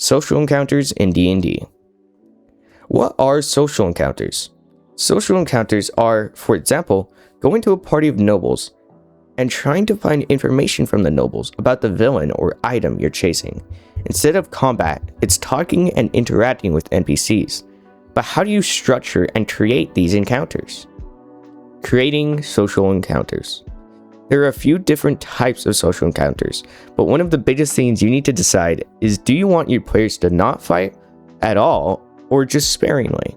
Social encounters in D&D. What are social encounters? Social encounters are, for example, going to a party of nobles and trying to find information from the nobles about the villain or item you're chasing. Instead of combat, it's talking and interacting with NPCs. But how do you structure and create these encounters? Creating social encounters. There are a few different types of social encounters, but one of the biggest things you need to decide is, do you want your players to not fight at all or just sparingly?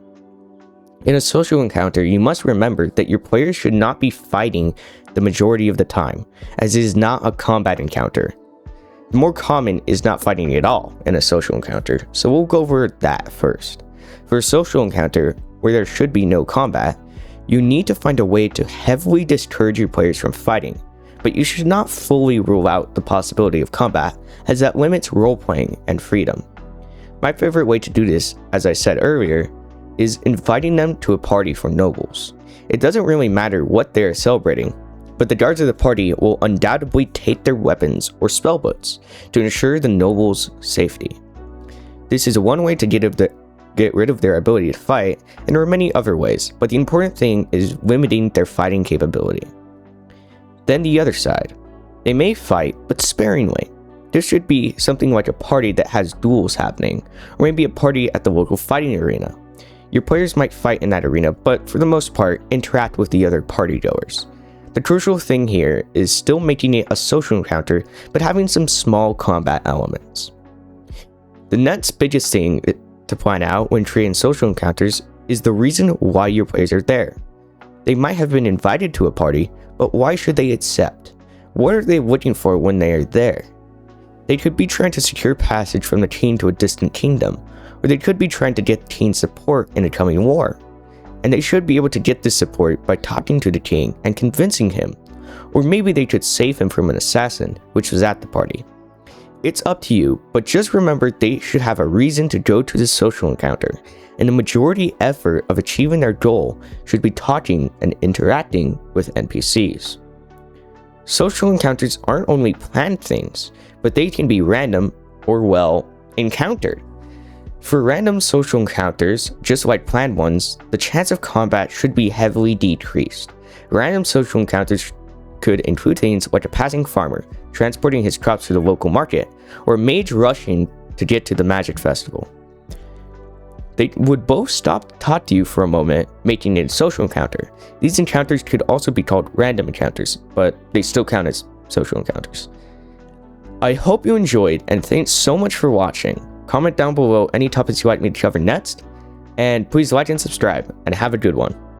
In a social encounter, you must remember that your players should not be fighting the majority of the time, as it is not a combat encounter. The more common is not fighting at all in a social encounter, so we'll go over that first. For a social encounter where there should be no combat, you need to find a way to heavily discourage your players from fighting, but you should not fully rule out the possibility of combat, as that limits role-playing and freedom. My favorite way to do this, as I said earlier, is inviting them to a party for nobles. It doesn't really matter what they are celebrating, but the guards of the party will undoubtedly take their weapons or spellbooks to ensure the nobles' safety. This is one way to get rid of their ability to fight, and there are many other ways, but the important thing is limiting their fighting capability. Then the other side. They may fight, but sparingly. This should be something like a party that has duels happening, or maybe a party at the local fighting arena. Your players might fight in that arena, but for the most part, interact with the other partygoers. The crucial thing here is still making it a social encounter, but having some small combat elements. The next biggest thing to plan out when creating social encounters is the reason why your players are there. They might have been invited to a party, but why should they accept? What are they looking for when they are there? They could be trying to secure passage from the king to a distant kingdom, or they could be trying to get king support in a coming war. And they should be able to get this support by talking to the king and convincing him, or maybe they could save him from an assassin, which was at the party. It's up to you, but just remember they should have a reason to go to this social encounter, and the majority effort of achieving their goal should be talking and interacting with NPCs. Social encounters aren't only planned things, but they can be random or, well, encountered. For random social encounters, just like planned ones, the chance of combat should be heavily decreased. Random social encounters could include things like a passing farmer transporting his crops to the local market, or a mage rushing to get to the magic festival. They would both stop to talk to you for a moment, making it a social encounter. These encounters could also be called random encounters, but they still count as social encounters. I hope you enjoyed, and thanks so much for watching. Comment down below any topics you'd like me to cover next, and please like and subscribe, and have a good one.